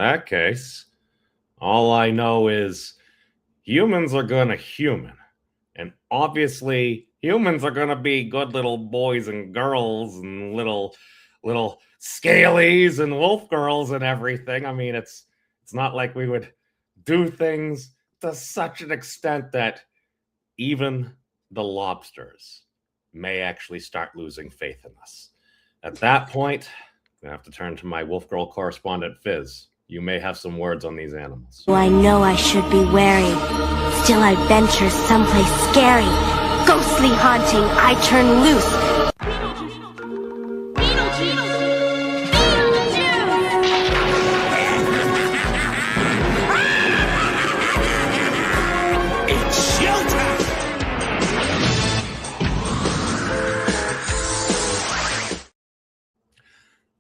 that case, all I know is humans are gonna human. And obviously, humans are gonna be good little boys and girls and little scalies and wolf girls and everything. I mean, it's not like we would do things to such an extent that even the lobsters may actually start losing faith in us. At that point, I have to turn to my wolf girl correspondent, Fizz. You may have some words on these animals. Oh, I know I should be wary. Still I venture someplace scary. Ghostly haunting, I turn loose. It's showtime!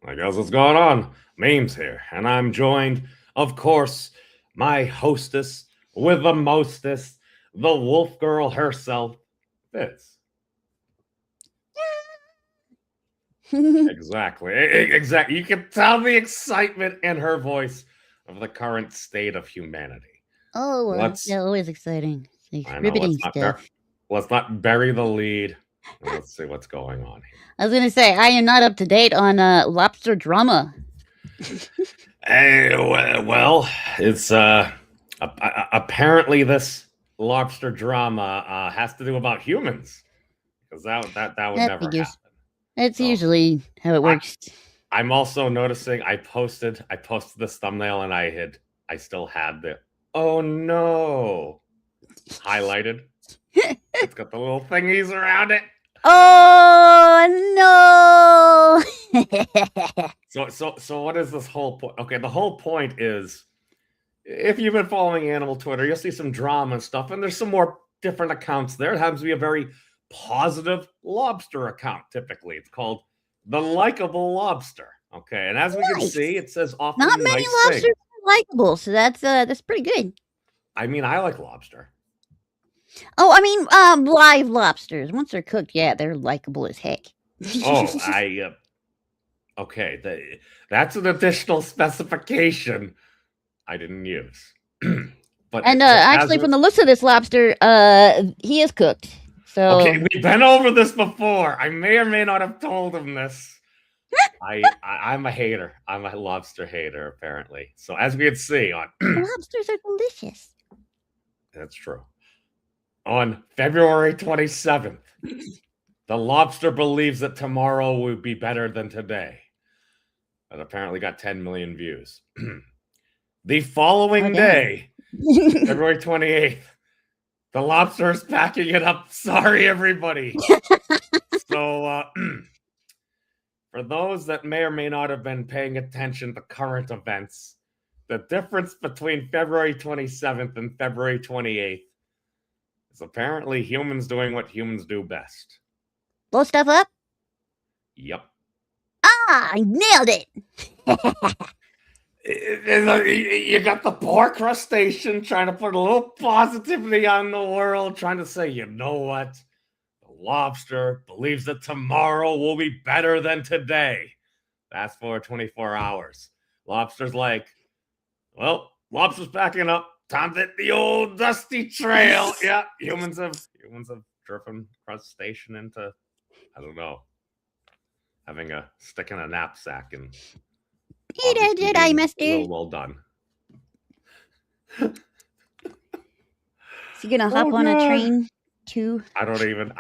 I guess what's going on? Memes here, and I'm joined, of course, my hostess with the mostest, the wolf girl herself, Fizz. Exactly. You can tell the excitement in her voice of the current state of humanity. Oh, yeah, always exciting. Riveting stuff. Let's not bury the lead. Let's see what's going on here. I was going to say, I am not up to date on lobster drama. Hey, well, it's apparently this lobster drama has to do about humans, because that would never happen. It's usually how it works. I'm also noticing I posted this thumbnail and I still had the "oh no" highlighted. It's got the little thingies around it. Oh no! So what is this whole point? Okay, the whole point is, if you've been following animal Twitter, you'll see some drama and stuff, and there's some more different accounts there. It happens to be a very positive lobster account. Typically, it's called the Likeable Lobster. Okay, and as we can see, it says often not many nice lobsters things. are likable, so that's pretty good. I mean, I like lobster. Oh, I mean, live lobsters. Once they're cooked, yeah, they're likable as heck. Okay, that's an additional specification I didn't use. But actually, from the looks of this lobster, he is cooked. So okay, we've been over this before. I may or may not have told him this. I'm a hater. I'm a lobster hater, apparently. So as we can see on lobsters are delicious. That's true. On February 27th, the lobster believes that tomorrow will be better than today. That apparently got 10 million views. The following day, February 28th, the lobster is packing it up. Sorry, everybody. So, for those that may or may not have been paying attention to current events, the difference between February 27th and February 28th is apparently humans doing what humans do best. Blow stuff up? Yep. Ah, I nailed it! You got the poor crustacean trying to put a little positivity on the world, trying to say, you know what? The lobster believes that tomorrow will be better than today. That's for 24 hours. Lobster's like, well, lobster's backing up. Time to hit the old dusty trail. Yeah, humans have driven crustacean into, I don't know, having a stick in a knapsack and did I, mister? Well done. Is he gonna hop on a train too? I don't even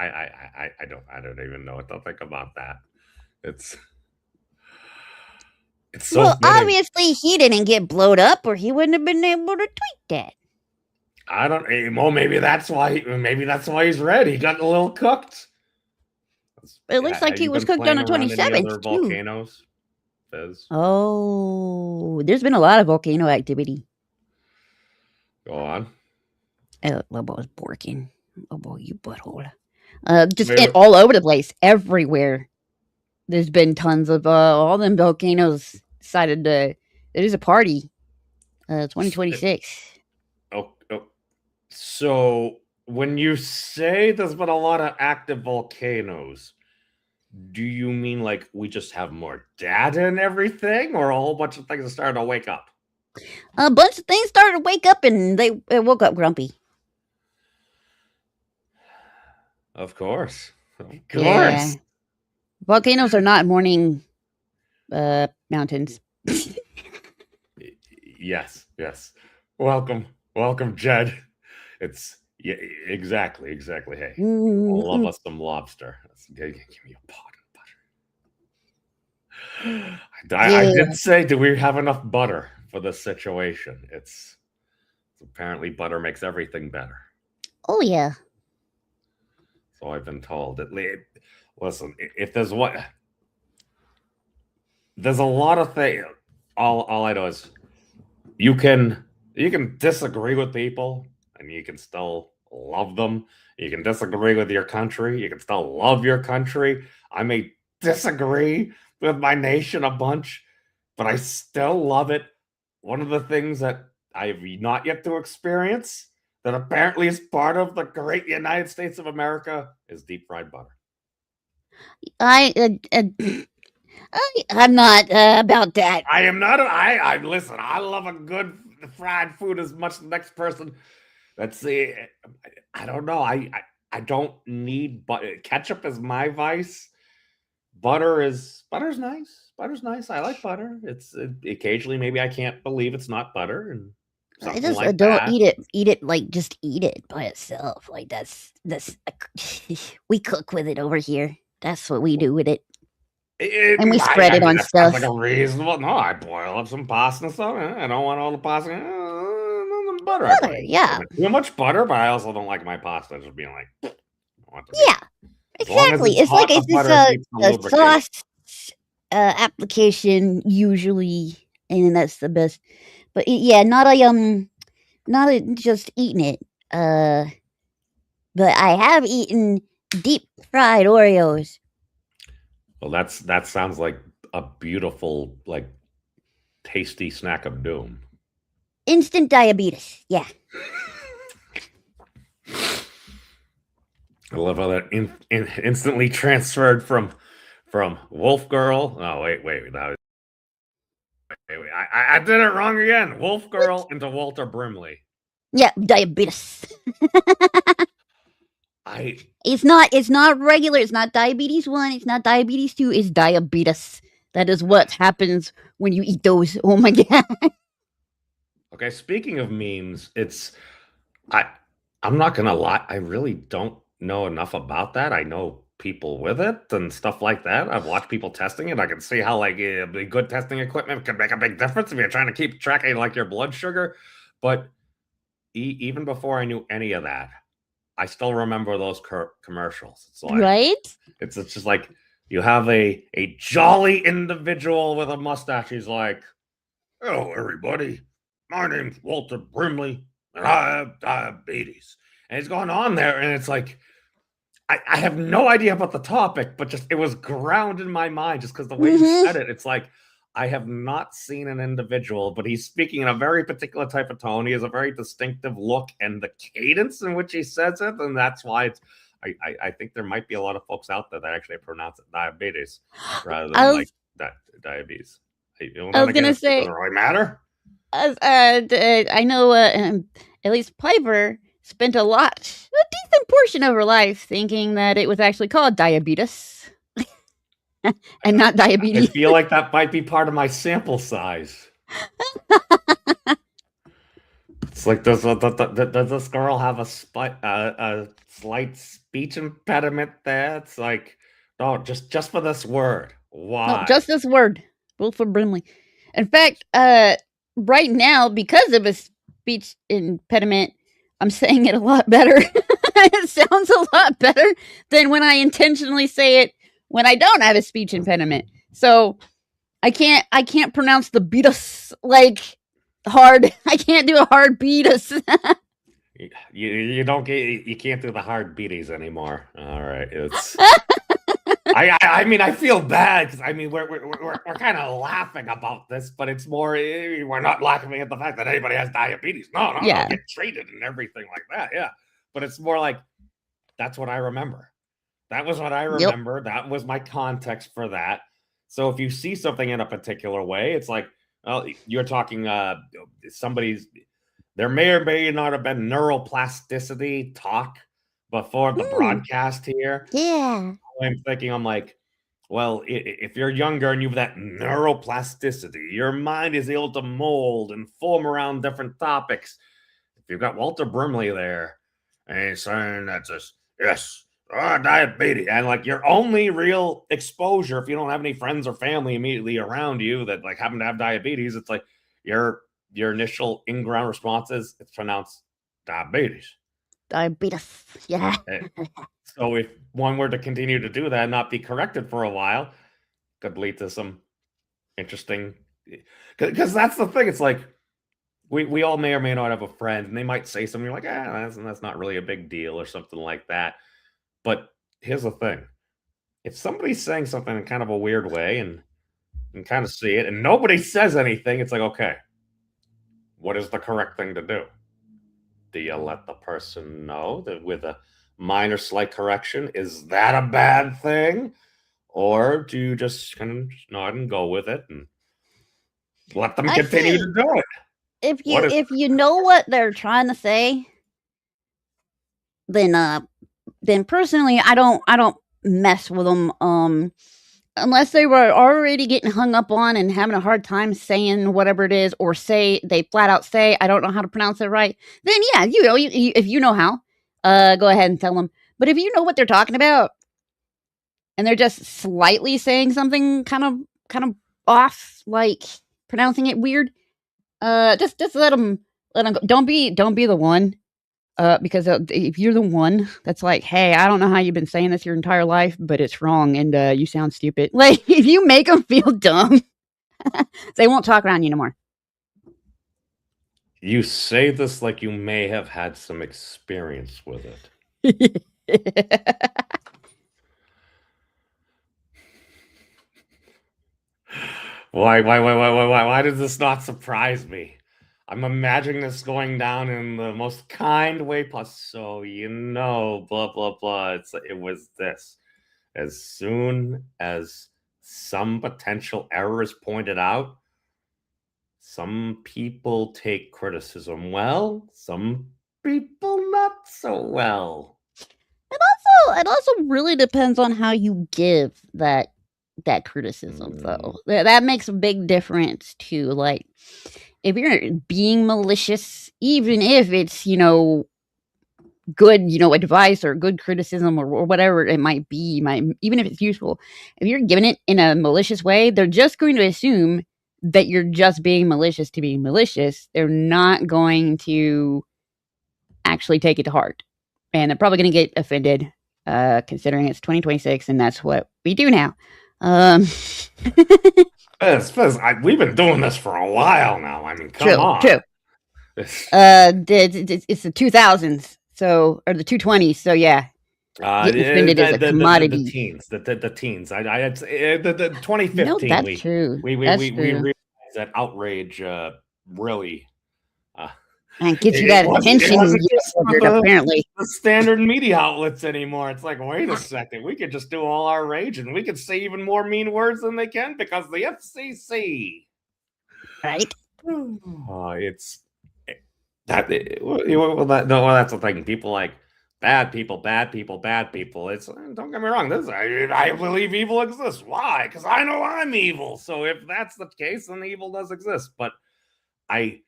know what to think about that. It's so well, fitting. obviously he didn't get blowed up, or he wouldn't have been able to tweet that. I don't. Well, maybe that's why he's red. He got a little cooked. It looks like he was cooked on the 27th too. Volcanoes. Fizz. Oh, there's been a lot of volcano activity. Go on. Lobo's borking. Lobo, you butthole. All over the place, everywhere. There's been tons of all them volcanoes decided to. It is a party. 2026. So when you say there's been a lot of active volcanoes, do you mean like we just have more data and everything, or a whole bunch of things are starting to wake up? A bunch of things started to wake up, and they woke up grumpy. Of course. Yeah. Volcanoes are not morning mountains. Yes. Welcome, Jed. It's exactly. Hey, love us some lobster. Give me a pot of butter. I did say, do we have enough butter for this situation? It's apparently butter makes everything better. Oh yeah. So I've been told. Listen, if there's what, there's a lot of things. All I know is you can disagree with people and you can still love them. You can disagree with your country, you can still love your country. I may disagree with my nation a bunch, but I still love it. One of the things that I've not yet to experience that apparently is part of the great United States of America is deep fried butter. I'm not about that. I am not. I listen. I love a good fried food as much as the next person. Let's see. I don't know. I don't need butter. Ketchup is my vice. Butter's nice. Butter's nice. I like butter. It's occasionally maybe I can't believe it's not butter and I something just like don't that. eat it like just eat it by itself. Like that's we cook with it over here. That's what we do with it. And we spread it on that stuff. sounds like a reasonable. No, I boil up some pasta and stuff. I don't want all the pasta. Butter. Butter, yeah. Too much butter, but I also don't like my pasta just being like. Yeah, exactly. It's like it's a sauce application usually, and that's the best. But yeah, not just eating it. But I have eaten deep fried Oreos. Well, that sounds like a beautiful, like, tasty snack of doom. Instant diabetes, yeah. I love how that instantly transferred from Wolf Girl. Oh wait, I did it wrong again. Wolf Girl into Walter Brimley. Yeah, diabetes. It's not regular. It's not diabetes 1. It's not diabetes 2. It's diabetes. That is what happens when you eat those. Oh my god. Okay, speaking of memes, I'm not gonna lie. I really don't know enough about that. I know people with it and stuff like that. I've watched people testing it. I can see how like good testing equipment can make a big difference if you're trying to keep track of like your blood sugar. But even before I knew any of that, I still remember those commercials. It's like, right? It's just like you have a jolly individual with a mustache. He's like, "Hello, everybody. My name's Walter Brimley, and I have diabetes." And he's going on there, and it's like, I have no idea about the topic, but just it was ground in my mind just because the way you said it. It's like, I have not seen an individual, but he's speaking in a very particular type of tone. He has a very distinctive look and the cadence in which he says it, and that's why it's. I think there might be a lot of folks out there that actually pronounce it diabetes rather than like that diabetes. I was gonna say, it doesn't really matter. I know at least Piper spent a decent portion of her life thinking that it was actually called diabetes and not diabetes. I feel like that might be part of my sample size. It's like, does this girl have a slight speech impediment there? It's like, no, just for this word. Why? No, just this word. Wilford Brimley. In fact, right now, because of a speech impediment, I'm saying it a lot better. It sounds a lot better than when I intentionally say it when I don't have a speech impediment. So I can't pronounce the beatus like hard. I can't do a hard beatus. You can't do the hard beaties anymore. All right, it's. I mean, I feel bad because I mean we're kind of laughing about this, but it's more we're not laughing at the fact that anybody has diabetes. No, Yeah. get treated and everything like that. Yeah, but it's more like that's what I remember. That was what I remember. Yep. That was my context for that. So if you see something in a particular way, it's like, Well, you're talking somebody's. There may or may not have been neuroplasticity talk before the broadcast here. Yeah. I'm thinking, I'm like, well, if you're younger and you have that neuroplasticity, your mind is able to mold and form around different topics. If you've got Walter Brimley there and he's saying that's just, yes, diabetes, and like your only real exposure, if you don't have any friends or family immediately around you that like happen to have diabetes, it's like your initial in-ground responses, it's pronounced diabetes. Diabetes. Yeah. So if one were to continue to do that and not be corrected for a while, could lead to some interesting, because that's the thing. It's like we all may or may not have a friend, and they might say something you're like, that's not really a big deal or something like that. But here's the thing: if somebody's saying something in kind of a weird way and kind of see it, and nobody says anything, it's like, okay, what is the correct thing to do? Do you let the person know that with a minor slight correction, is that a bad thing? Or do you just kind of nod and go with it and let them continue to do it? If you know what they're trying to say, then personally I don't mess with them unless they were already getting hung up on and having a hard time saying whatever it is, or say they flat out say I don't know how to pronounce it right. Then yeah, if you know how, go ahead and tell them. But if you know what they're talking about and they're just slightly saying something kind of off, like pronouncing it weird, just let them go. Don't be the one. Because if you're the one that's like, hey, I don't know how you've been saying this your entire life, but it's wrong and you sound stupid. Like, if you make them feel dumb, they won't talk around you no more. You say this like you may have had some experience with it. Why does this not surprise me? I'm imagining this going down in the most kind way possible. So, blah, blah, blah. It was this. As soon as some potential error is pointed out, some people take criticism well, some people not so well. It also really depends on how you give that criticism, though. That makes a big difference too. Like, if you're being malicious, even if it's, good, advice or good criticism or whatever it might be, even if it's useful, if you're giving it in a malicious way, they're just going to assume that you're just being malicious to be malicious. They're not going to actually take it to heart. And they're probably going to get offended, considering it's 2026 and that's what we do now. We've been doing this for a while now. I mean, come on. True. It's the 2000s, or the 220s. So yeah, getting offended is a commodity. The teens. The teens. The 2015. No, that's true. We realized that outrage really. And gets you that attention. Apparently, the standard media outlets anymore. It's like, wait a second, we could just do all our rage, and we could say even more mean words than they can because the FCC. Right? It's that. Well, that's the thing. People like bad people. It's, don't get me wrong. I believe evil exists. Why? Because I know I'm evil. So if that's the case, then evil does exist. But I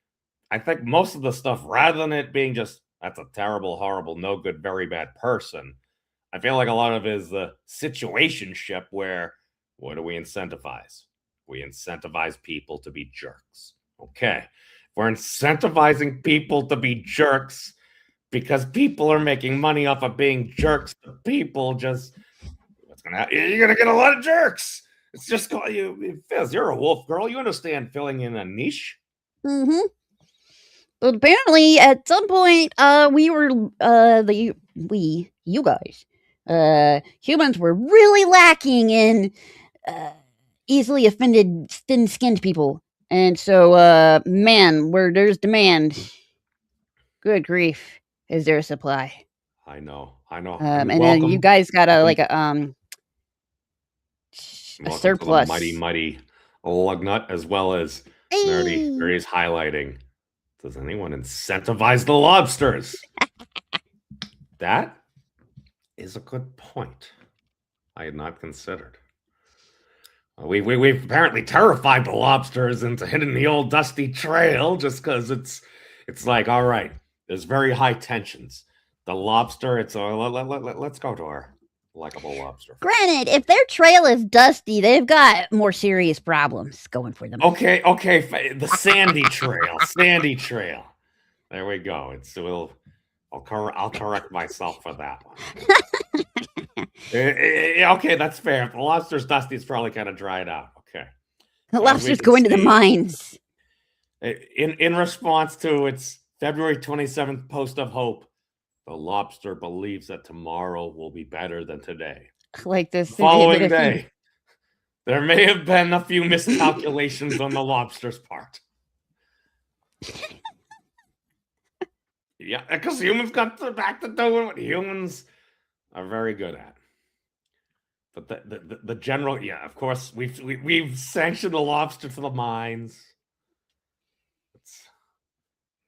think most of the stuff, rather than it being just, that's a terrible, horrible, no good, very bad person, I feel like a lot of it is the situationship where, what do we incentivize? We incentivize people to be jerks. Okay. We're incentivizing people to be jerks because people are making money off of being jerks to people. You're going to get a lot of jerks. It's just, Fizz, you're a wolf girl. You understand filling in a niche? Mm-hmm. But apparently, at some point, you guys, humans were really lacking in easily offended, thin-skinned people, and so, man, where there's demand, good grief, is there a supply? I know. And then you guys got a surplus. Mighty lug nut, as well as Nerdy's highlighting. Does anyone incentivize the lobsters? That is a good point. I had not considered. We've apparently terrified the lobsters into hitting the old dusty trail just because it's like, all right, there's very high tensions. The lobster, let's go to our likable lobster. Granted, if their trail is dusty, they've got more serious problems going for them. Okay, the sandy trail. There we go. I'll correct myself for that one. Okay, that's fair. If the lobster's dusty, it's probably kind of dried out. Okay. The lobster's going to the mines. In response to its February 27th post of hope, the lobster believes that tomorrow will be better than today. Like this. The following day, there may have been a few miscalculations on the lobster's part. Yeah, because humans got back to doing what humans are very good at. But the general, yeah, of course, we've sanctioned the lobster for the mines.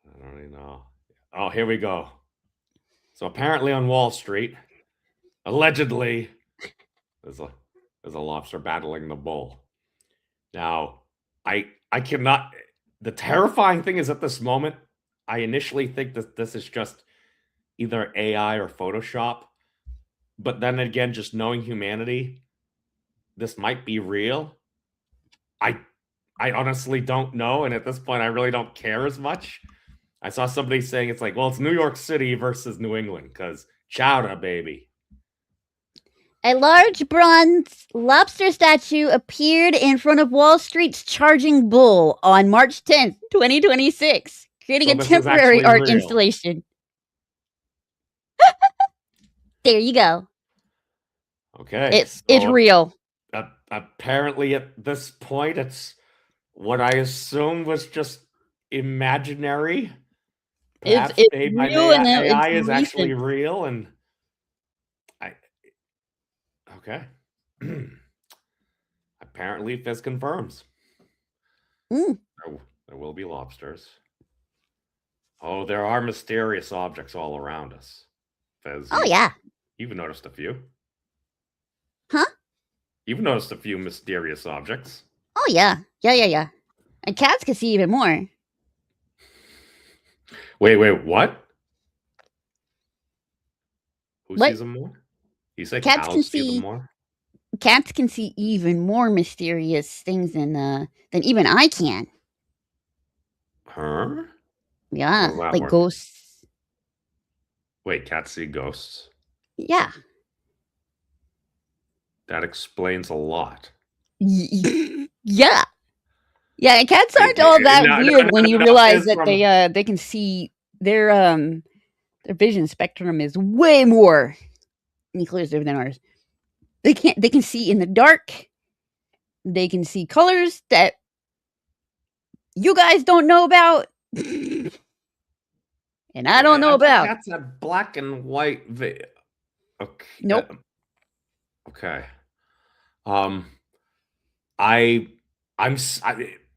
I don't even know. Oh, here we go. So apparently on Wall Street, allegedly, there's a lobster battling the bull. Now, I cannot. The terrifying thing is at this moment, I initially think that this is just either AI or Photoshop. But then again, just knowing humanity, this might be real. I honestly don't know, and at this point, I really don't care as much. I saw somebody saying it's like, well, it's New York City versus New England, because Shoutout, baby. A large bronze lobster statue appeared in front of Wall Street's charging bull on March 10th, 2026, creating a temporary art installation. There you go. Okay. It's real. Apparently, at this point, it's what I assume was just imaginary. Perhaps it's real, and AI is actually real, and okay. Apparently, this confirms. There will be lobsters. Oh, there are mysterious objects all around us. Fez, yeah. You've noticed a few. Huh? You've noticed a few mysterious objects. Oh, yeah. Yeah. And cats can see even more. Wait, what? Who sees them more? You say cats can see them more? Cats can see even more mysterious things than even I can. Huh? Yeah, like ghosts. Wait, cats see ghosts? Yeah. That explains a lot. Yeah. Yeah, cats aren't all that weird when you realize that they can see their vision spectrum is way more inclusive than ours. They can see in the dark. They can see colors that you guys don't know about. And I don't know about. Cats have black and white. Okay. Nope. Okay. I'm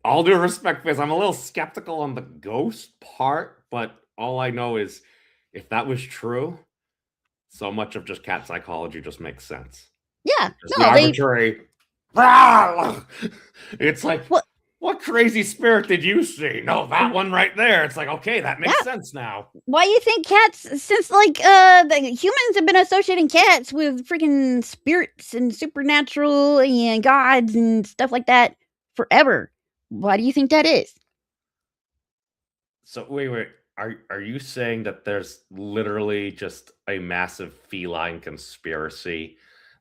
all due respect, because I'm a little skeptical on the ghost part, but all I know is if that was true, so much of just cat psychology just makes sense. Yeah. Just arbitrary. It's like, what crazy spirit did you see? No, that one right there. It's like, okay, that makes sense now. Why do you think cats, since the humans have been associating cats with freaking spirits and supernatural and gods and stuff like that forever? Why do you think that is? So wait. Are you saying that there's literally just a massive feline conspiracy?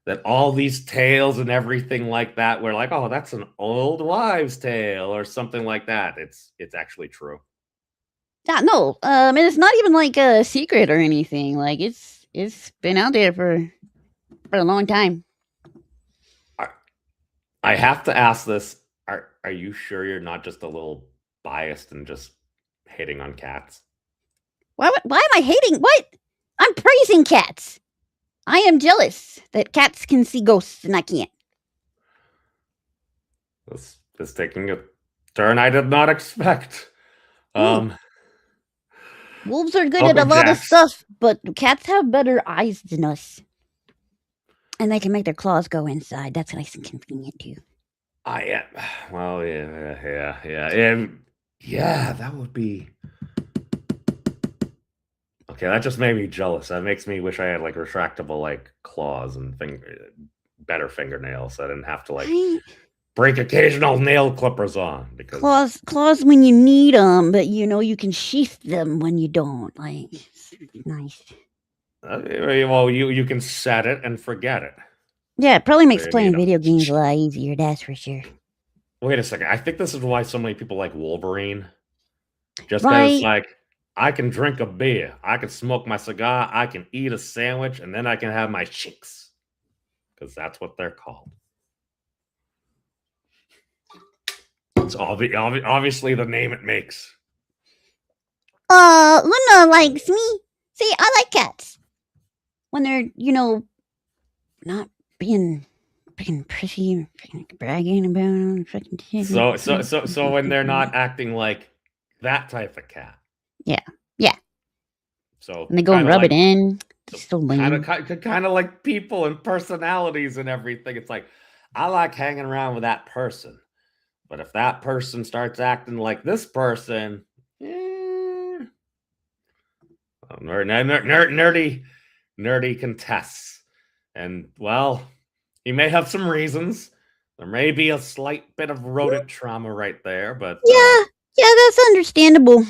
That all these tales and everything like that, we're like, oh, that's an old wives' tale or something like that. It's actually true. Yeah, no. And it's not even like a secret or anything. Like it's been out there for a long time. I have to ask this. Are you sure you're not just a little biased and just hating on cats? Why am I hating? What? I'm praising cats. I am jealous that cats can see ghosts and I can't. This is taking a turn I did not expect. Wolves are good at a lot of stuff, but cats have better eyes than us. And they can make their claws go inside. That's nice and convenient, too. Yeah. Well, yeah. Yeah, that would be... Okay, that just made me jealous. That makes me wish I had, like, retractable, like, claws and better fingernails. So I didn't have to, like, break occasional nail clippers on. Because claws when you need them, but, you can sheath them when you don't. Like, nice. Well, you can set it and forget it. Yeah, it probably makes playing video games a lot easier, that's for sure. Wait a second. I think this is why so many people like Wolverine. Just because, like, I can drink a beer, I can smoke my cigar, I can eat a sandwich, and then I can have my chicks. Because that's what they're called. It's obviously the name it makes. Luna likes me. See, I like cats. When they're, not being freaking prissy and freaking bragging about them. So when they're not acting like that type of cat. Yeah. So and they go and rub it in. So lame. Kind of like people and personalities and everything. It's like, I like hanging around with that person. But if that person starts acting like this person, nerdy contests. And, well, he may have some reasons. There may be a slight bit of rodent trauma right there, but... Yeah, that's understandable.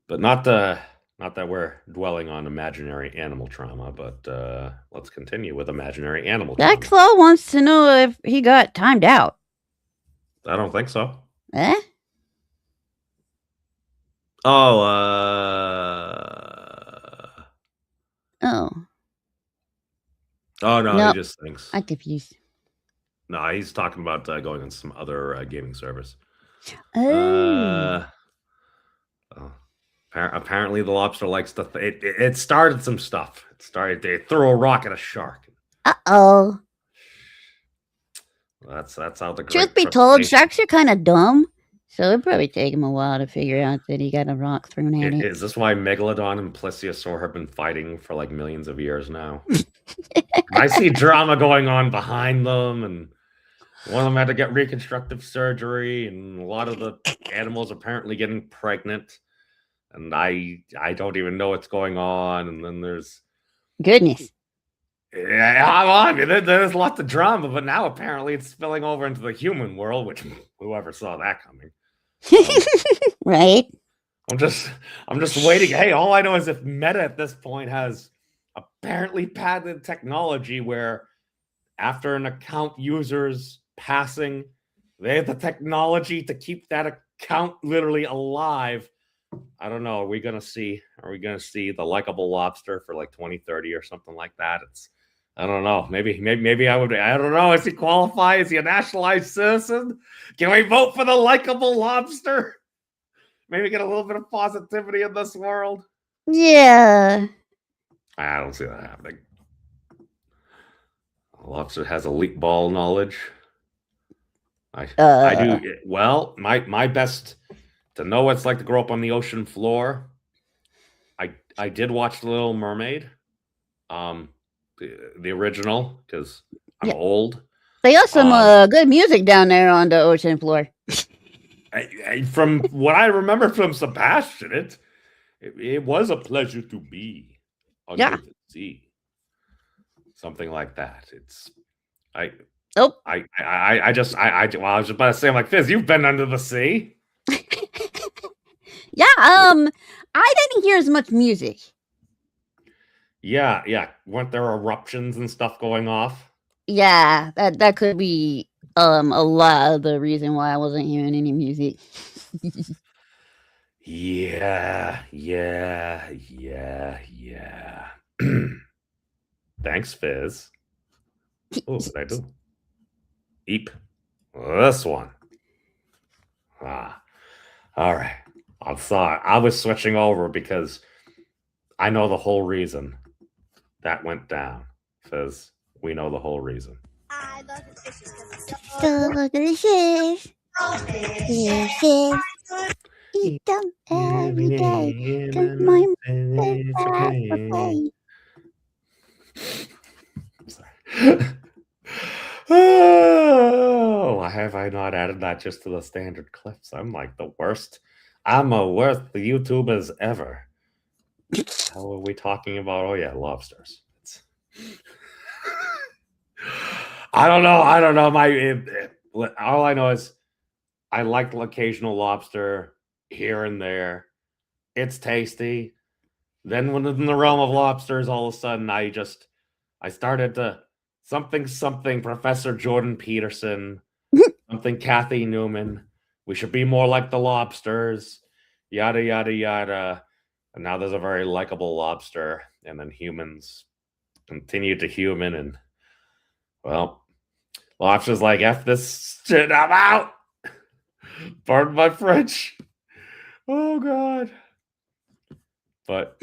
But not that we're dwelling on imaginary animal trauma, but let's continue with imaginary animal trauma. That Claw wants to know if he got timed out. I don't think so. Eh? Oh, no, nope. He just thinks. I'm confused. No, he's talking about going on some other gaming service. Apparently, the Lobster likes to... It started some stuff. They threw a rock at a shark. Uh-oh. That's how the... Truth be told, sharks are kind of dumb. So it'd probably take him a while to figure out that he got a rock thrown at it. Is this why Megalodon and Plesiosaur have been fighting for like millions of years now? I see drama going on behind them, and one of them had to get reconstructive surgery, and a lot of the animals apparently getting pregnant. And I don't even know what's going on. And then there's... Goodness. Yeah, I mean, there's lots of drama, but now apparently it's spilling over into the human world, which whoever saw that coming. Right. I'm just waiting. Hey, all I know is if Meta at this point has apparently patented technology where after an account user's passing, they have the technology to keep that account literally alive. I don't know. Are we gonna see the likable lobster for like 2030 or something like that? I don't know. Maybe I would. I don't know. Is he qualify? Is he a nationalized citizen? Can we vote for the likable lobster? Maybe get a little bit of positivity in this world. Yeah. I don't see that happening. Lobster has elite ball knowledge. I do. Well, my best to know what it's like to grow up on the ocean floor. I did watch The Little Mermaid. The original, because I'm old. They got some good music down there on the ocean floor. From what I remember from Sebastian, it was a pleasure to be under the sea. Something like that. I was just about to say, I'm like, Fizz, you've been under the sea. Yeah, I didn't hear as much music. Yeah. Weren't there eruptions and stuff going off? Yeah, that could be a lot of the reason why I wasn't hearing any music. Yeah. Thanks, Fizz. Oh, what did I do? Eep. This one. All right. I'm sorry. I was switching over because I know the whole reason that went down. Fizz, we know the whole reason. So delicious. Delicious. Eat them every day. 'Cause my It's okay. I'm sorry. Oh, why have I not added that just to the standard clips? I'm like the worst. I'm a worst the YouTubers ever. How are we talking about? Oh yeah, lobsters. I don't know. I don't know. All I know is I like the occasional lobster here and there. It's tasty. Then when in the realm of lobsters, all of a sudden I started to something Professor Jordan Peterson, something Kathy Newman. We should be more like the lobsters, yada yada yada. And now there's a very likable lobster, and then humans continue to human, and well, lobster's like F this shit, I'm out. Pardon my French. Oh god. But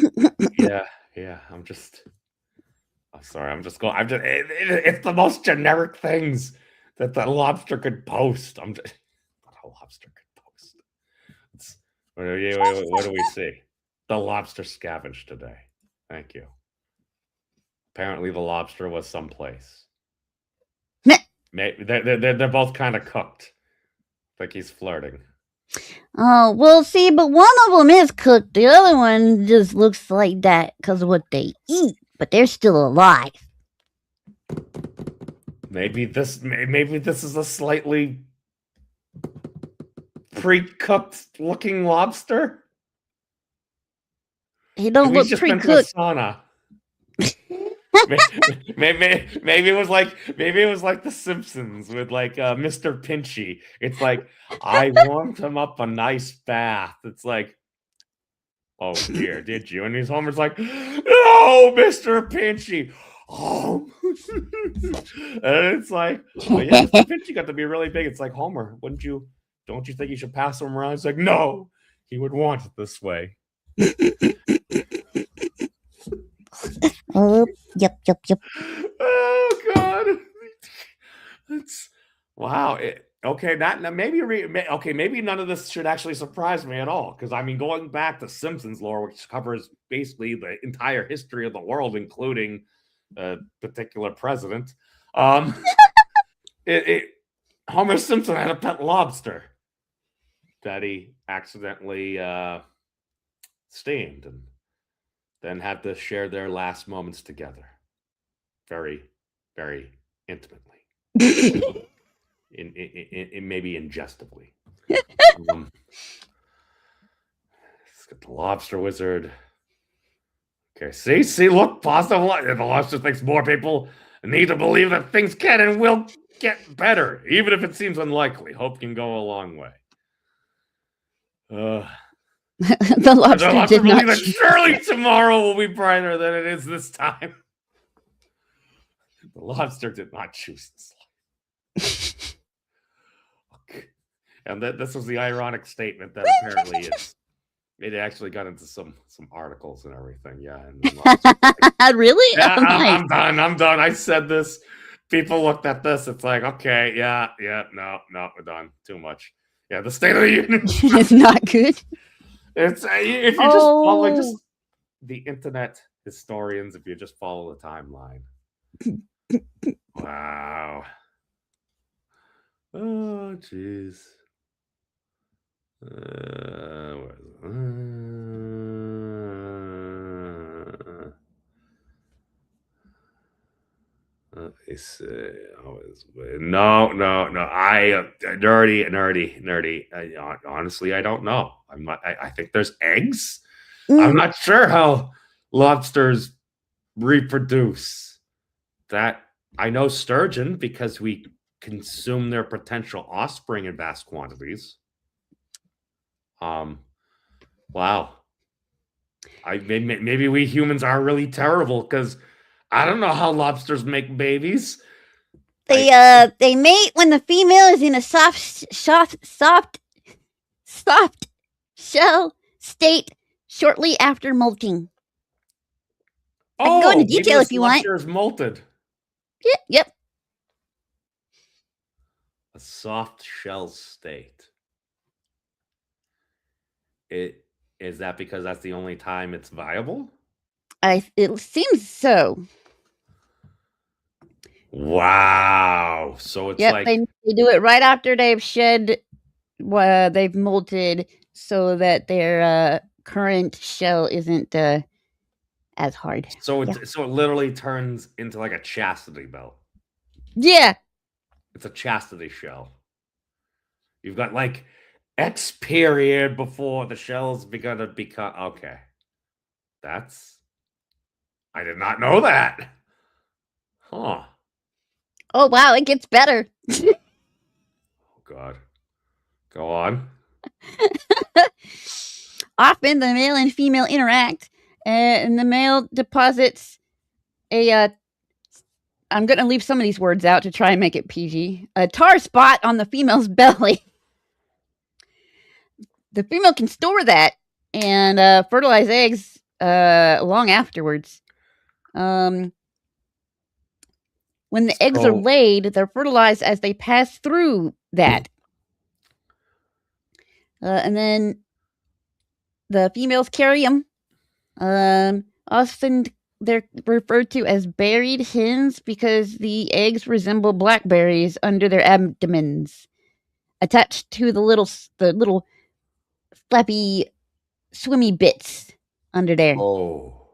yeah, I'm sorry. It's the most generic things that the lobster could post. What a lobster could post. What do we see? The lobster scavenged today. Thank you. Apparently, the lobster was someplace. They're both kind of cooked. Like he's flirting. Oh, well, see, but one of them is cooked. The other one just looks like that because of what they eat, but they're still alive. Maybe this is a slightly pre-cooked looking lobster. He don't look pre-cooked. Maybe it was like The Simpsons with like Mr. Pinchy. It's like I warmed him up a nice bath. It's like, oh dear, did you? And his Homer's like, no, Mr. Pinchy. Oh, and it's like, oh, yeah, Mr. Pinchy got to be really big. It's like, Homer, don't you think you should pass him around? It's like, no, he would want it this way. Oh, yep. Oh god, that's wow. Maybe none of this should actually surprise me at all, because I mean, going back to Simpsons lore, which covers basically the entire history of the world, including a particular president, Homer Simpson had a pet lobster that he accidentally steamed and then had to share their last moments together. Very, very intimately. in maybe ingestively. It's got the lobster wizard. Okay, see, look, positive. The lobster thinks more people need to believe that things can and will get better, even if it seems unlikely. Hope can go a long way. The lobster did not. That surely tomorrow will be brighter than it is this time. The lobster did not choose this life. Okay. And this was the ironic statement that apparently it actually got into some articles and everything. Yeah. And really? Yeah, I'm done. I said this. People looked at this. It's like, okay, yeah, no, we're done. Too much. Yeah, the State of the Union. It's not good. It's if you just follow just the internet historians, if you just follow the timeline. Wow. Oh, jeez. Let me see. No. I nerdy. Honestly, I don't know. I think there's eggs. I'm not sure how lobsters reproduce. That I know sturgeon because we consume their potential offspring in vast quantities. Wow. Maybe we humans are really terrible because I don't know how lobsters make babies. They mate when the female is in a soft shell state shortly after molting. I can go into detail if you want. Lobster is molted. Yep. A soft shell state. Is that because that's the only time it's viable? It seems so. Wow. So it's Yep, like they do it right after they've shed, they've molted, so that their current shell isn't as hard. so it literally turns into like a chastity belt. Yeah. It's a chastity shell. You've got like X period before the shell's begun to become okay. I did not know that. Huh. Oh wow, it gets better. Oh God. Go on. Often the male and female interact, and the male deposits a I'm going to leave some of these words out to try and make it PG. A tar spot on the female's belly. The female can store that and fertilize eggs long afterwards. When the eggs are laid, they're fertilized as they pass through that. And then the females carry them. Often they're referred to as buried hens because the eggs resemble blackberries under their abdomens, attached to the little flappy, swimmy bits under there. Oh.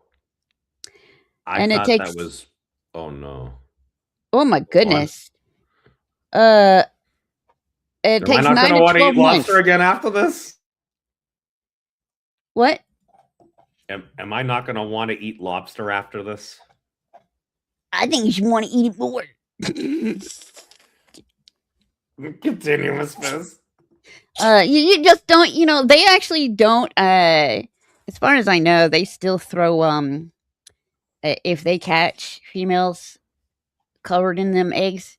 I thought that was. Oh no. Oh my goodness. It takes 9 to 12 months. Am I not going to want to eat lobster again after this? What? Am I not going to want to eat lobster after this? I think you should want to eat it more. Continue, Miss Fizz. You just don't, they actually don't, as far as I know, they still throw, if they catch females covered in them eggs,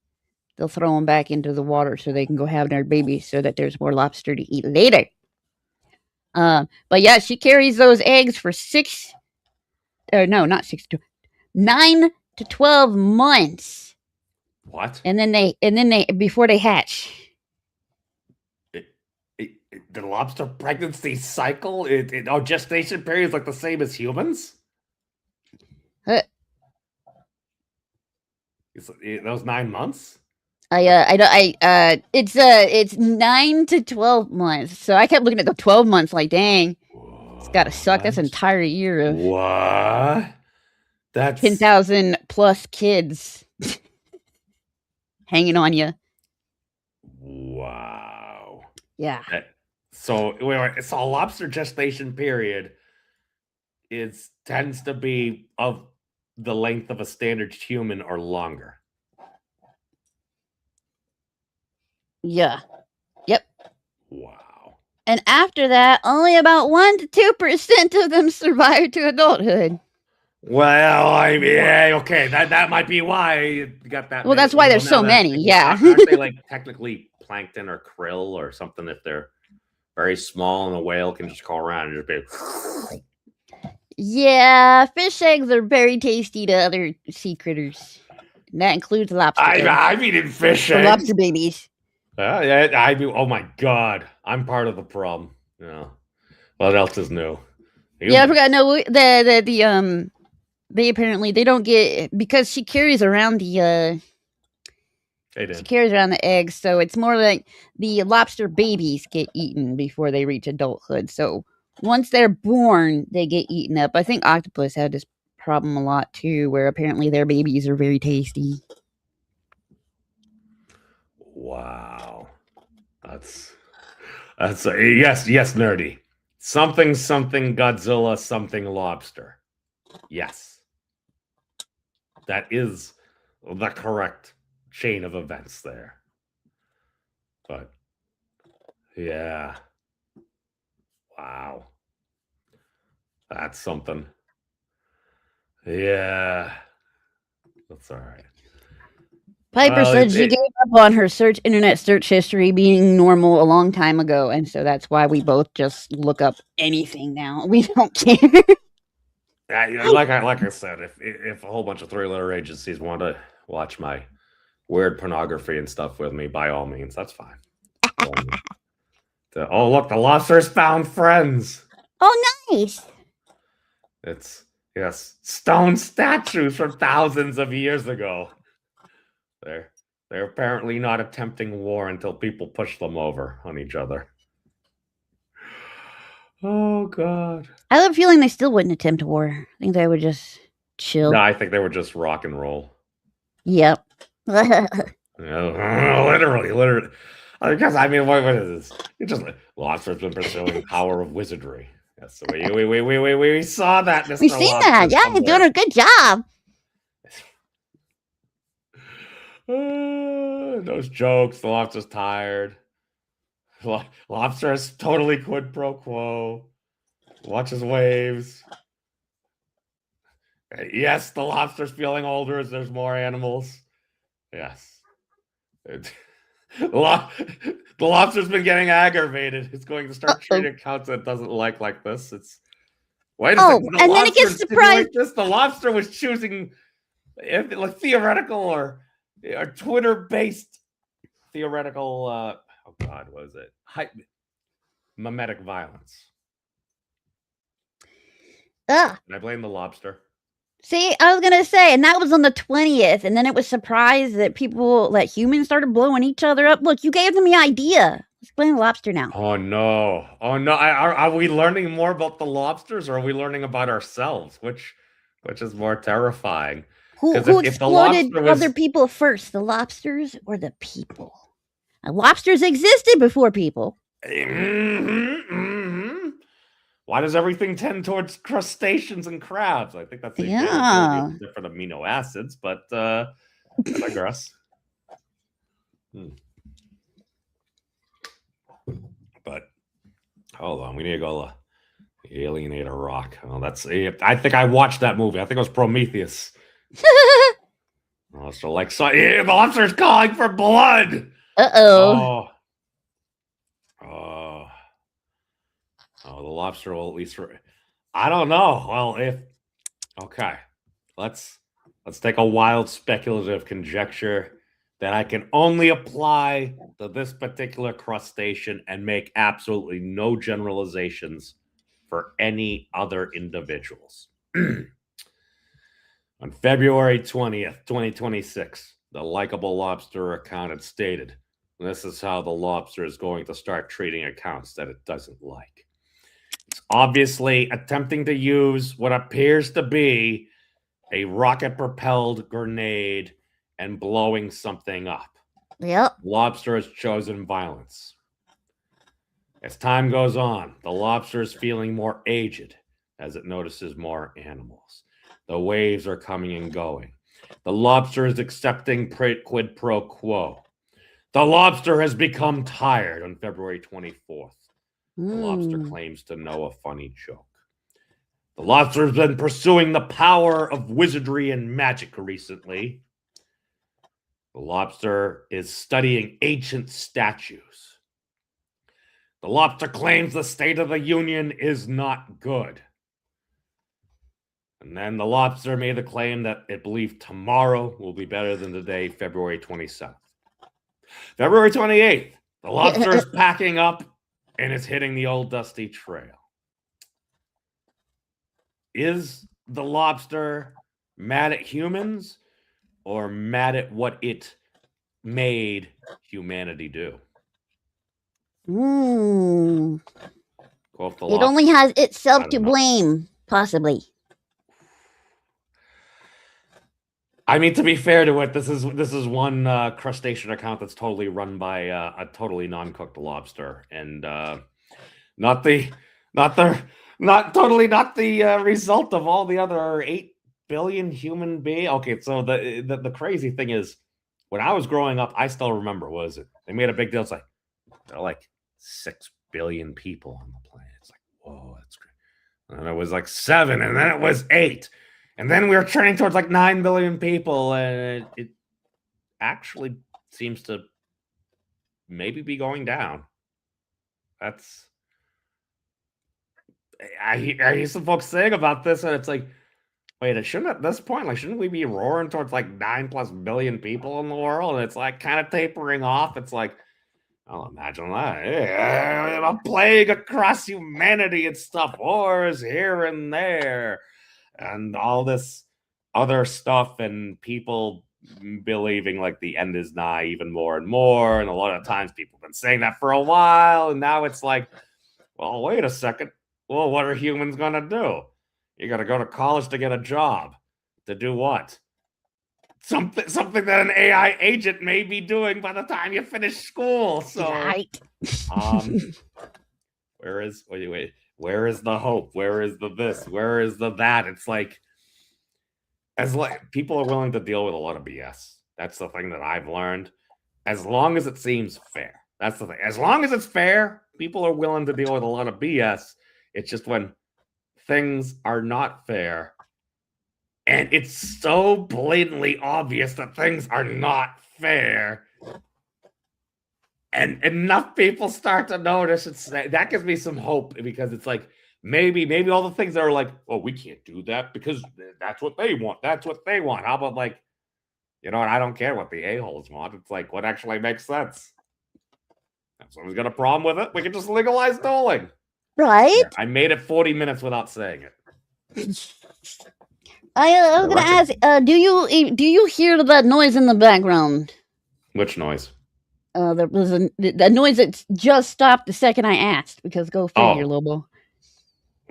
they'll throw them back into the water so they can go have their babies so that there's more lobster to eat later. But yeah, she carries those eggs for 9 to 12 months. What? And then they before they hatch. The lobster pregnancy cycle, gestation period is like the same as humans? Those 9 months? It's 9 to 12 months. So I kept looking at the 12 months like, dang, it's got to suck. That's an entire year of what? That's 10,000 plus kids hanging on you. Wow. Yeah. So a lobster gestation period tends to be of the length of a standard human or longer. Yeah. Yep. Wow. And after that, only about 1 to 2% of them survive to adulthood. Well, I mean, okay, that might be why you got that. Well, that's why there's so many. Yeah. Aren't they like technically plankton or krill or something if they're very small and a whale can just crawl around and just be. Yeah, fish eggs are very tasty to other sea critters. And that includes lobster. I've eaten fish eggs. Lobster babies. Oh my God, I'm part of the problem. Yeah. What else is new? Yeah, I forgot. No, they apparently they don't get because she carries around the eggs, so it's more like the lobster babies get eaten before they reach adulthood. So once they're born, they get eaten up. I think octopus had this problem a lot too, where apparently their babies are very tasty. Wow, that's yes, nerdy. Something Godzilla, something lobster. Yes, that is the correct chain of events there. But yeah, wow, that's something. Yeah, that's all right. Piper said she gave up on her internet search history being normal a long time ago, and so that's why we both just look up anything now. We don't care. Like I said, if a whole bunch of 3-letter agencies want to watch my weird pornography and stuff with me, by all means, that's fine. Oh, look, the lobsters found friends. Oh, nice. It's, yes, stone statues from thousands of years ago. They're apparently not attempting war until people push them over on each other. Oh, God. I have a feeling they still wouldn't attempt war. I think they would just chill. No, I think they would just rock and roll. Yep. Literally. Because, I mean, what is this? It just, Lobster's been pursuing power of wizardry. Yes, we saw that, Mr. We've seen Lobster, that. Yeah, somewhere. you're doing a good job. Those jokes, the Lobster's tired. Lobster is totally quid pro quo. Watches waves. Yes, the lobster's feeling older as there's more animals. Yes. The lobster's been getting aggravated. It's going to start treating accounts that it doesn't like this. It's wait a second. And then it gets surprised. The lobster was choosing theoretical or Twitter-based theoretical. Oh God, what was it? Mimetic violence. And I blame the lobster. See, I was gonna say, and that was on the 20th, and then it was surprised that humans started blowing each other up. Look, you gave them the idea. Let's blame the lobster now. Oh no! Are we learning more about the lobsters, or are we learning about ourselves? Which is more terrifying? Who exploited other people first, the lobsters or the people? Now, lobsters existed before people. Why does everything tend towards crustaceans and crabs? I think that's different amino acids, but I digress. But hold on, we need to go alienate a rock. Oh, I think I watched that movie. I think it was Prometheus. So the lobster's calling for blood. Uh-oh. Oh, the lobster will at least. I don't know. Well, okay, let's take a wild speculative conjecture that I can only apply to this particular crustacean and make absolutely no generalizations for any other individuals. On February 20th, 2026, the Likeable Lobster account had stated, this is how the lobster is going to start treating accounts that it doesn't like. It's obviously attempting to use what appears to be a rocket-propelled grenade and blowing something up. Yep. Lobster has chosen violence. As time goes on, the lobster is feeling more aged as it notices more animals. The waves are coming and going. The lobster is accepting quid pro quo. The lobster has become tired on February 24th. The lobster claims to know a funny joke. The lobster has been pursuing the power of wizardry and magic recently. The lobster is studying ancient statues. The lobster claims the State of the Union is not good. And then the lobster made the claim that it believed tomorrow will be better than today, February 27th. February 28th, the lobster is packing up and it's hitting the old dusty trail. Is the lobster mad at humans or mad at what it made humanity do? It only has itself to blame, possibly. I mean, to be fair to it, this is one crustacean account that's totally run by a totally non-cooked lobster, and not the result of all the other 8 billion human beings. Okay, so the crazy thing is, when I was growing up, I still remember, they made a big deal. It's like, there are like 6 billion people on the planet. It's like, whoa, that's great. And it was like 7, and then it was 8. And then we were turning towards like 9 billion people, and it actually seems to maybe be going down. I hear some folks saying about this, and it's like, Wait, shouldn't at this point, shouldn't we be roaring towards 9+ billion people in the world? And it's kind of tapering off. It's I'll imagine that. A plague across humanity and stuff, wars here and there, and all this other stuff, and people believing the end is nigh even more and more. And a lot of times people have been saying that for a while, and now it's well, wait a second. Well, what are humans gonna do? You gotta go to college to get a job. To do what? Something that an AI agent may be doing by the time you finish school. So, right. Where is where is the hope? Where is the this? Where is the that? It's people are willing to deal with a lot of BS. That's the thing that I've learned. As long as it seems fair. That's the thing. As long as it's fair, people are willing to deal with a lot of BS. It's just when things are not fair, and it's so blatantly obvious that things are not fair, and enough people start to notice, that gives me some hope, because it's maybe all the things that are oh, we can't do that because that's what they want. That's what they want. How about you know what? I don't care what the a-holes want. It's what actually makes sense. If someone's got a problem with it, we can just legalize dueling. Right? Yeah, I made it 40 minutes without saying it. I was gonna ask, do you hear that noise in the background? Which noise? There was the noise that just stopped the second I asked, because go figure, Lobo.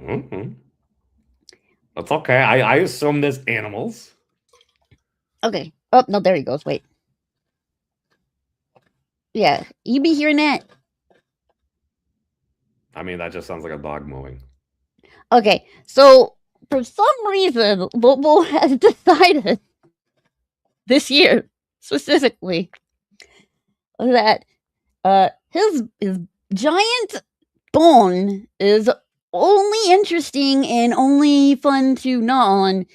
Mm-hmm. That's okay. I assume there's animals. Okay. Oh, no, there he goes. Wait. Yeah, you be hearing that? I mean, that just sounds like a dog moving. Okay, so for some reason, Lobo has decided this year, specifically, that his giant bone is only interesting and only fun to gnaw on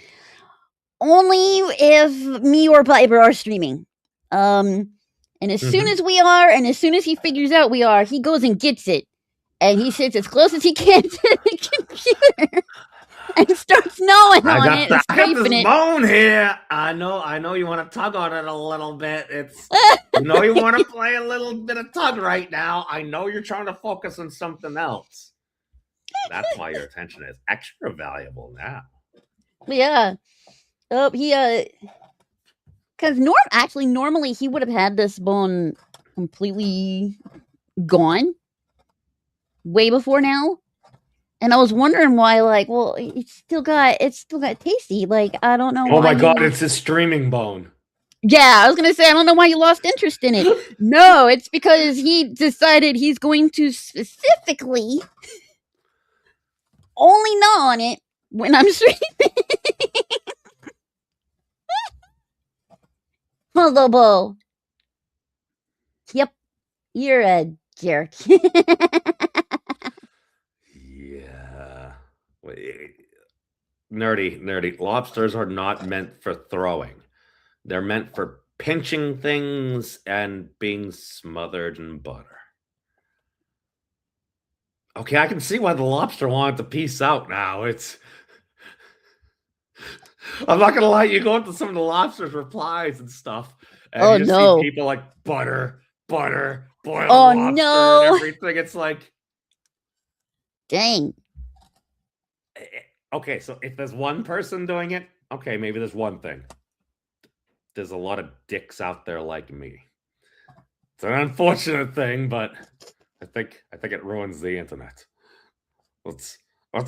only if me or Piper are streaming. And as soon as we are, and as soon as he figures out we are, he goes and gets it. And he sits as close as he can to the computer and starts gnawing on it and scraping this it. Bone here. I know you want to tug on it a little bit. You want to play a little bit of tug right now. I know you're trying to focus on something else. That's why your attention is extra valuable now. Yeah. Oh, because normally he would have had this bone completely gone way before now. And I was wondering why, well, it's still got tasty. I don't know. Oh my God, it's his streaming bone. Yeah, I was gonna say, I don't know why you lost interest in it. No, it's because he decided he's going to specifically only gnaw on it when I'm streaming. Lobo. Yep, you're a jerk. Yeah. Nerdy. Lobsters are not meant for throwing. They're meant for pinching things and being smothered in butter. Okay, I can see why the lobster wanted to peace out now. I'm not gonna lie, you go into some of the lobster's replies and stuff, and you just see people butter, boiled lobster, and everything. It's dang. Okay, so if there's one person doing it, okay, maybe there's one thing. There's a lot of dicks out there like me. It's an unfortunate thing, but I think it ruins the internet. What's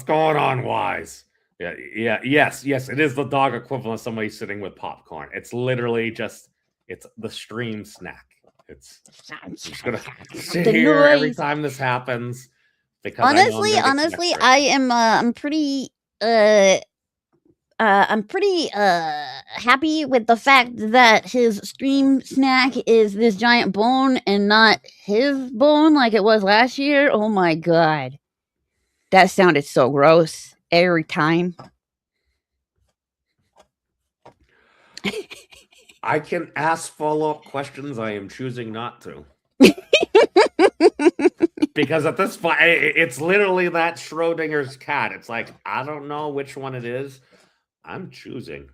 going on, Wise? Yes, it is the dog equivalent of somebody sitting with popcorn. It's literally it's the stream snack. I'm just gonna sit here every time this happens. Because honestly, I'm pretty happy with the fact that his stream snack is this giant bone and not his bone like it was last year. Oh my God. That sounded so gross every time. I can ask follow-up questions. I am choosing not to. Because at this point, it's literally that Schrodinger's cat. It's I don't know which one it is, I'm choosing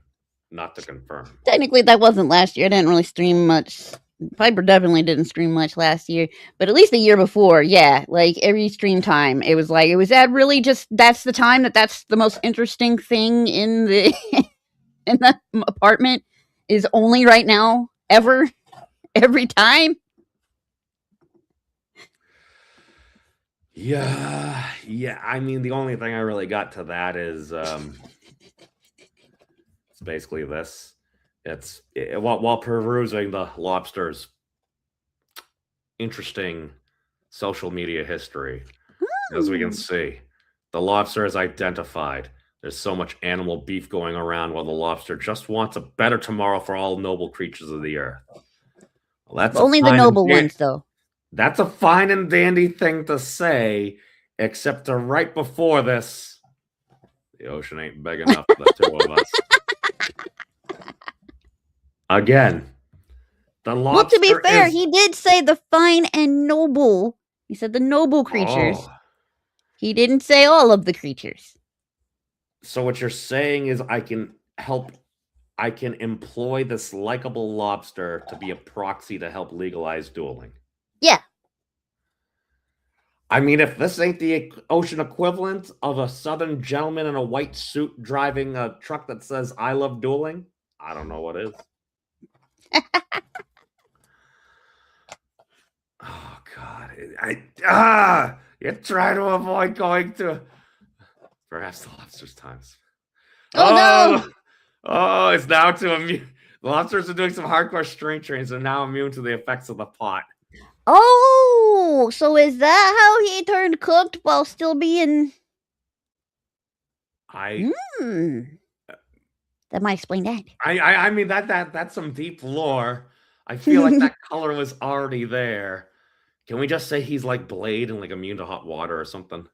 not to confirm. Technically, that wasn't last year. I didn't really stream much. Piper definitely didn't stream much last year, but at least the year before, yeah, like every stream time, it was that really just that's the time that's the most interesting thing in the in the apartment is only right now ever every time. Yeah. I mean, the only thing I really got to that is it's basically this. While perusing the Lobster's interesting social media history, as we can see, the Lobster is identified. There's so much animal beef going around while the Lobster just wants a better tomorrow for all noble creatures of the earth. Well, that's only the noble ones, though. That's a fine and dandy thing to say, except right before this, the ocean ain't big enough for the two of us. Again, the Lobster. Well, to be fair, he did say the fine and noble. He said the noble creatures. Oh. He didn't say all of the creatures. So what you're saying is I can employ this likable lobster to be a proxy to help legalize dueling. Yeah. I mean, if this ain't the ocean equivalent of a southern gentleman in a white suit driving a truck that says, I love dueling, I don't know what is. Oh, God. You try to avoid going to perhaps the Lobster's times. Oh, no! Oh, it's now to immune. The Lobsters are doing some hardcore strength trains and are now immune to the effects of the pot. Oh, so is that how he turned cooked while still being... That might explain that. I mean, that's some deep lore. I feel like that color was already there. Can we just say he's like Blade and like immune to hot water or something?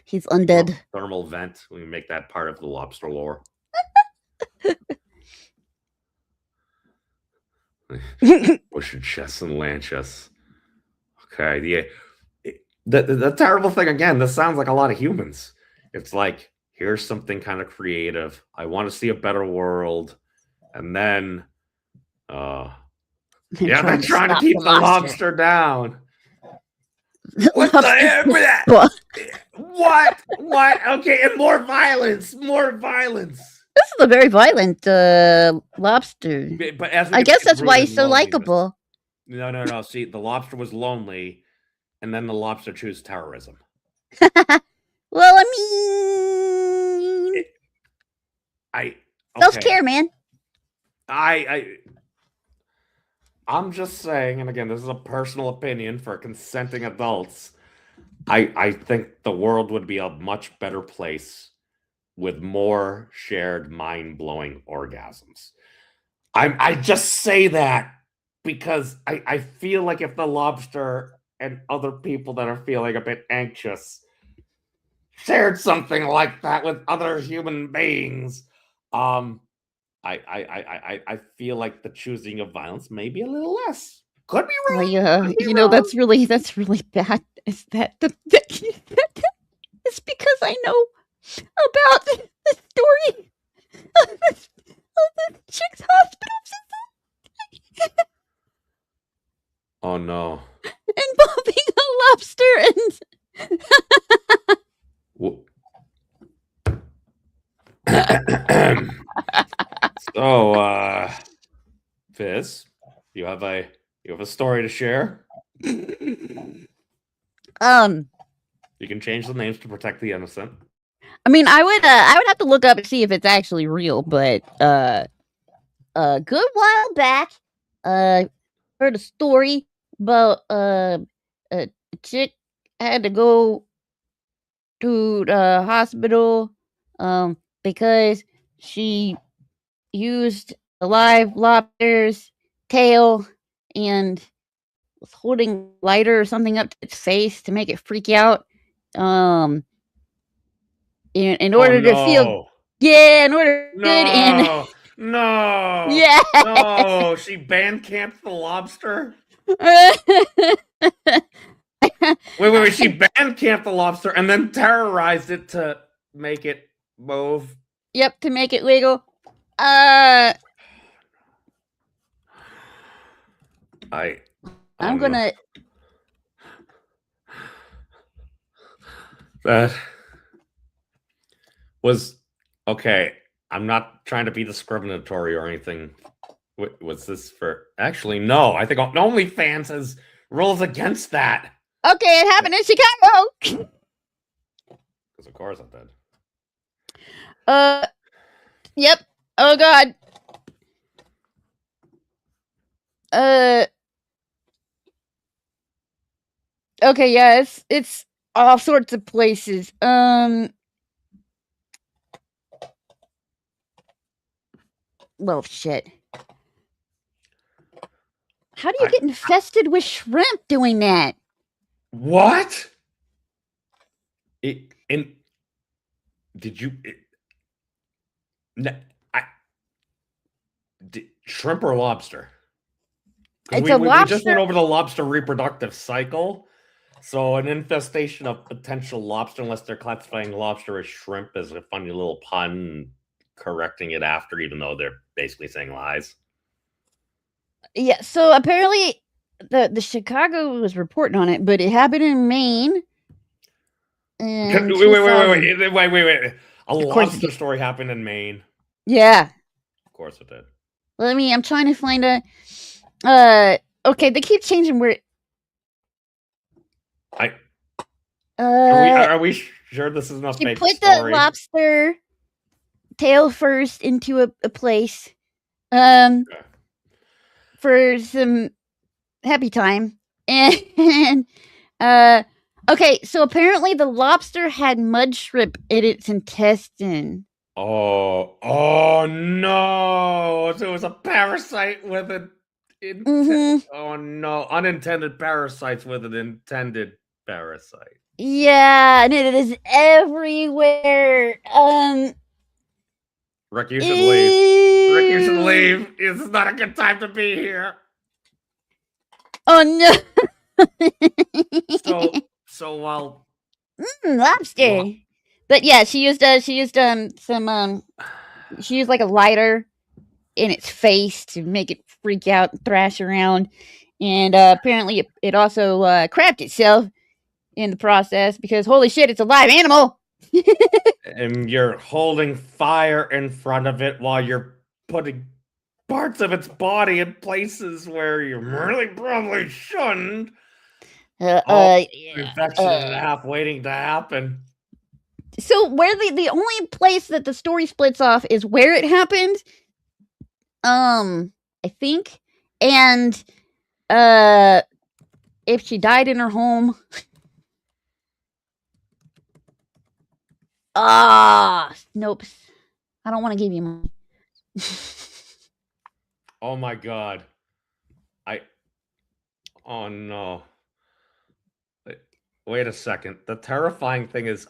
He's undead. Thermal vent. We can make that part of the Lobster lore. Bushy chests and land chests. Okay, the terrible thing again. This sounds like a lot of humans. It's like, here's something kind of creative. I want to see a better world, and then, they're trying to keep the lobster down. What the heck? What? Okay, and more violence. This is a very violent lobster. But as I guess that's why he's so likable. No. See, the lobster was lonely, and then the lobster chose terrorism. Well, I mean, self-care, man. I'm just saying, and again, this is a personal opinion for consenting adults. I think the world would be a much better place with more shared mind-blowing orgasms. I just say that because I feel like if the lobster and other people that are feeling a bit anxious shared something like that with other human beings, I feel like the choosing of violence may be a little less. Could be wrong. Well, yeah, that's really bad. Is that it's because I know about the story of the chick's hospital system. Oh no! Involving a lobster and. So, Fizz, you have a story to share? You can change the names to protect the innocent. I mean, I would have to look up and see if it's actually real, but a good while back, heard a story about a chick had to go to the hospital because she used a live lobster's tail and was holding a lighter or something up to its face to make it freak out. In order to feel, in order to good and no, yeah, no, she band-camped the lobster. Wait, she band-camped the lobster and then terrorized it to make it move. Yep, to make it legal. I'm gonna. That was okay. I'm not trying to be discriminatory or anything. Was this for? Actually, no. I think OnlyFans has rules against that. Okay, it happened in Chicago. Because of course it did. Yep. Oh God. Okay, yeah, it's all sorts of places. Well, shit. How do you get infested with shrimp doing that? What? Did you? Shrimp or lobster? It's a lobster. We just went over the lobster reproductive cycle. So an infestation of potential lobster, unless they're classifying lobster as shrimp, is a funny little pun, correcting it after, even though they're basically saying lies. Yeah, so apparently the Chicago was reporting on it, but it happened in Maine. And wait. A lobster story happened in Maine. Yeah. Of course it did. I'm trying to find a okay, they keep changing where are we sure this is not fake story? Put the lobster tail first into a place for some happy time. And okay, so apparently the lobster had mud shrimp in its intestine. Oh no! So it was a parasite with an oh no, unintended parasites with an intended parasite. Yeah, and it is everywhere. Rick, you should leave. Rick, you should leave. This is not a good time to be here. Oh no. So while lobster. But yeah, she used some she used like a lighter in its face to make it freak out and thrash around. And apparently it also crapped itself in the process because holy shit, it's a live animal. And you're holding fire in front of it while you're putting parts of its body in places where you really probably shouldn't. Infection and a half waiting to happen. So where the only place that the story splits off is where it happened. I think. And if she died in her home. Nope. I don't want to give you money. Oh my God. Oh no. Wait a second. The terrifying thing is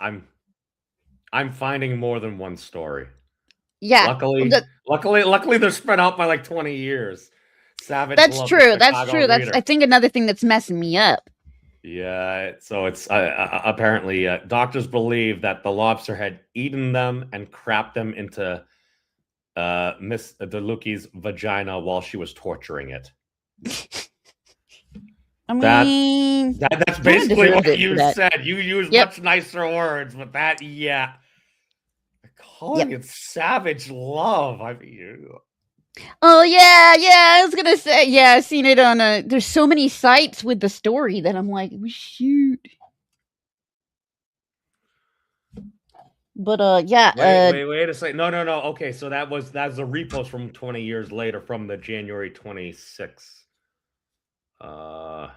I'm finding more than one story. Yeah. Luckily they're spread out by like 20 years. Savage. That's true. That's true. That's I think another thing that's messing me up. Yeah, so it's apparently doctors believe that the lobster had eaten them and crapped them into Miss DeLucchi's vagina while she was torturing it. I mean, that's basically what you said. You used much nicer words, but that, yeah. Calling it savage love. I mean, oh yeah, I was gonna say, yeah, I've seen it on there's so many sites with the story that I'm like, oh, shoot. But yeah. Wait a second. No. Okay, so that's a repost from 20 years later from the January 26th. Oh.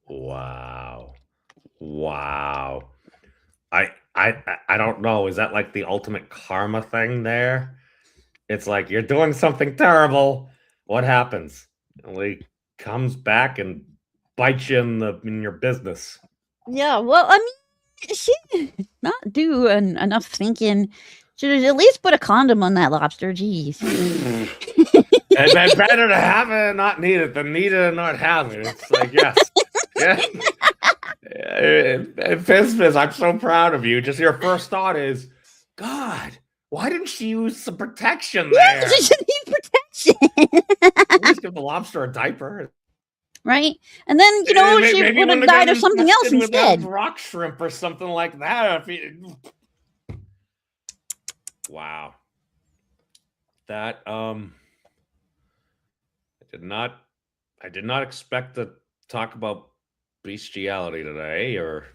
Wow. I don't know. Is that like the ultimate karma thing there? It's like you're doing something terrible. What happens? He comes back and bites you in your business. Yeah, well, I mean, she did not do enough thinking. Should have at least put a condom on that lobster. Jeez. It's better to have it and not need it than need it and not have it. It's like, yes. Yeah. Fizz, I'm so proud of you. Just your first thought is, God, why didn't she use some protection there? Yeah, she should need protection. At least give the lobster a diaper. Right? And then, you know, she Maybe would have died of something else instead. With rock shrimp or something like that. Wow. That I did not expect to talk about bestiality today, or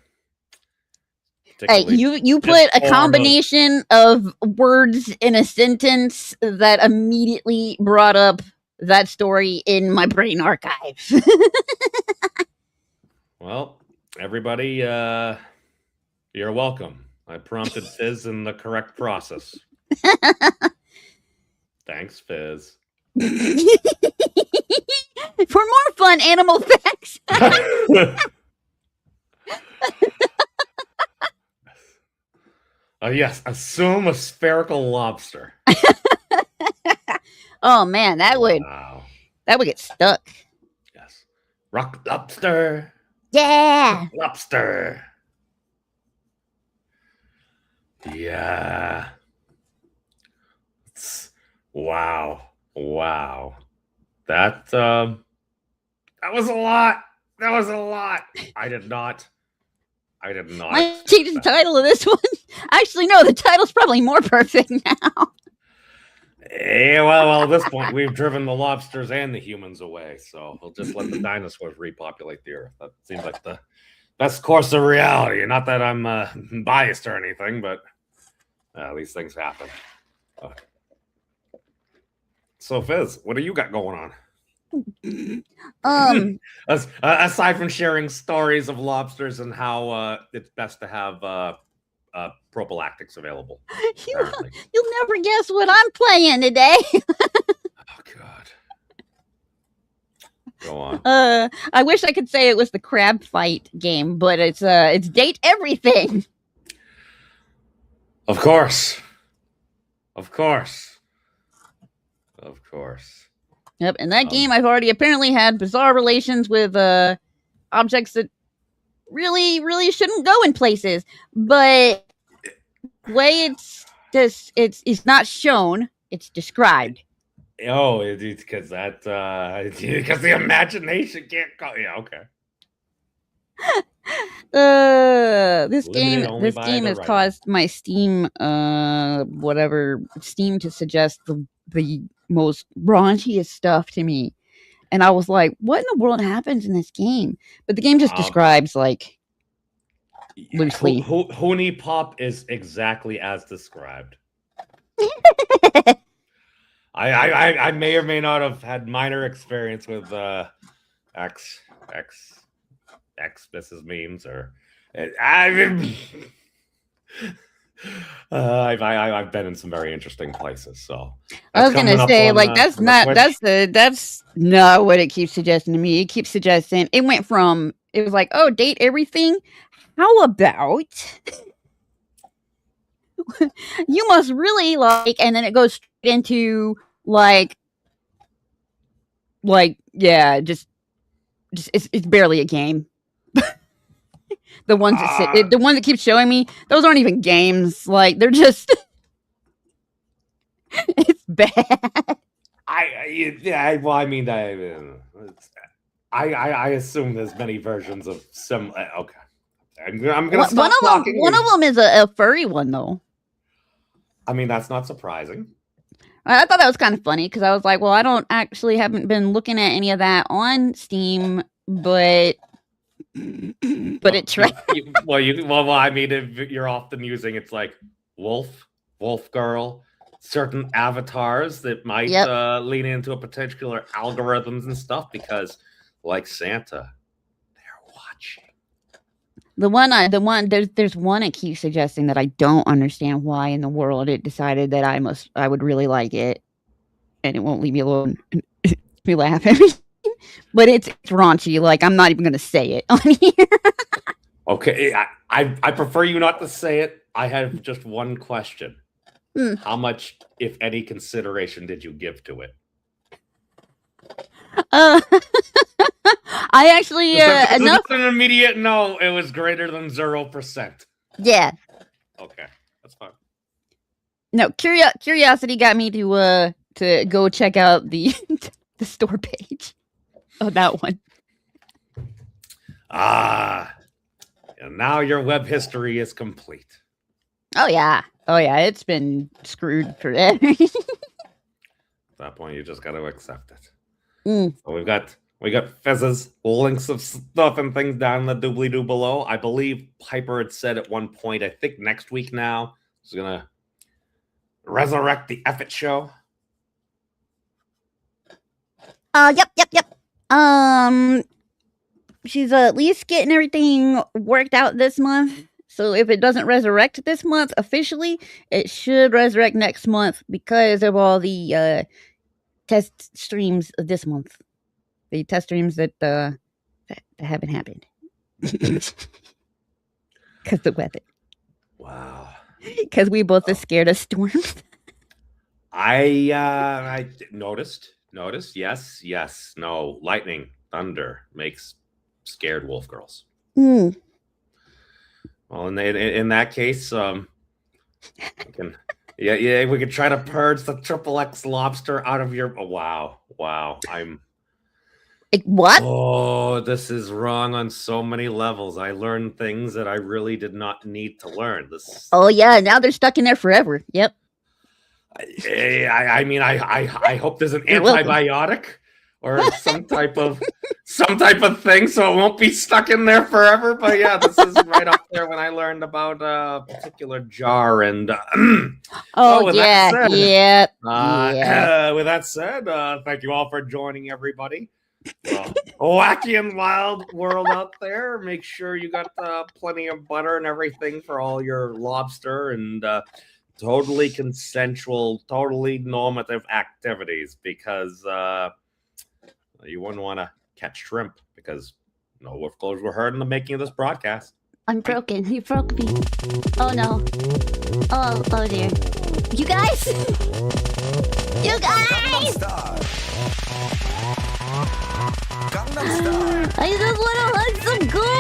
Hey, you put a combination of words in a sentence that immediately brought up that story in my brain archive. Well, everybody, you're welcome. I prompted Fizz in the correct process. Thanks, Fizz. For more fun animal facts. Yes, assume a spherical lobster. Oh man, that would get stuck. Yes. Rock lobster. Yeah. Rock lobster. Yeah. Wow. That was a lot. That was a lot. I did not. I changed the title of this one. Actually, no, the title's probably more perfect now. Yeah, well, at this point, we've driven the lobsters and the humans away, so we'll just let the dinosaurs repopulate the Earth. That seems like the best course of reality. Not that I'm biased or anything, but these things happen. So, Fizz, what do you got going on? Aside from sharing stories of lobsters and how it's best to have prophylactics available. You'll never guess what I'm playing today. Oh God. Go on. I wish I could say it was the crab fight game, but it's date everything. Of course. Yep, in that game I've already apparently had bizarre relations with objects that really shouldn't go in places. But the way it's not shown, it's described. Oh, it's because because the imagination can't go. Yeah, okay. This game has caused my Steam Steam to suggest the most raunchiest stuff to me, and I was like, what in the world happens in this game? But the game just describes like loosely. Honey Pop is exactly as described. I may or may not have had minor experience with X Mrs. Memes, or I've been in some very interesting places. So I was gonna say, like, that's not what it keeps suggesting to me. It keeps suggesting it was like, oh, date everything. How about you must really like, and then it goes straight into like yeah, just it's barely a game. The one that keeps showing me, those aren't even games. Like, they're just it's bad. I assume there's many versions of some. Okay, I'm gonna stop talking. One of them is a furry one, though. I mean, that's not surprising. I thought that was kind of funny because I was like, well, haven't been looking at any of that on Steam, but it tried. I mean, if you're often using, it's like wolf girl, certain avatars that might lean into a particular algorithms and stuff, because, like Santa, they're watching. There's one it keeps suggesting that I don't understand why in the world it decided that I would really like it, and it won't leave me alone. Me laugh every time. But it's raunchy. Like, I'm not even going to say it on here. Okay, I prefer you not to say it. I have just one question. How much, if any, consideration did you give to it? I actually It's enough. not an immediate no. It was greater than 0%. Yeah. Okay, that's fine. No, curiosity got me to go check out the the store page of that one. And now your web history is complete. Oh yeah, it's been screwed forever. At that point, you just got to accept it. So we got Fez's links of stuff and things down in the doobly-doo below. I believe Piper had said at one point, I think next week now, he's gonna resurrect the Effort show. Yep. She's at least getting everything worked out this month. So if it doesn't resurrect this month officially, it should resurrect next month because of all the test streams of this month. The test streams that haven't happened. Because the weather. Wow. Because we both are scared of storms. I noticed. Yes. No. Lightning, thunder makes scared wolf girls. Well, in that case, we can try to purge the XXX lobster out of your. Oh, wow. I'm. What? Oh, this is wrong on so many levels. I learned things that I really did not need to learn. This. Oh yeah, now they're stuck in there forever. Yep. I mean, I hope there's an antibiotic or some type of thing, so it won't be stuck in there forever. But yeah, this is right up there when I learned about a particular jar and. With that said, thank you all for joining, everybody. Wacky and wild world out there. Make sure you got plenty of butter and everything for all your lobster and totally consensual, totally normative activities, because you wouldn't want to catch shrimp because no wolf clothes were heard in the making of this broadcast. I'm broken. You broke me. Oh no. Oh dear. You guys! I just want to hug some girl!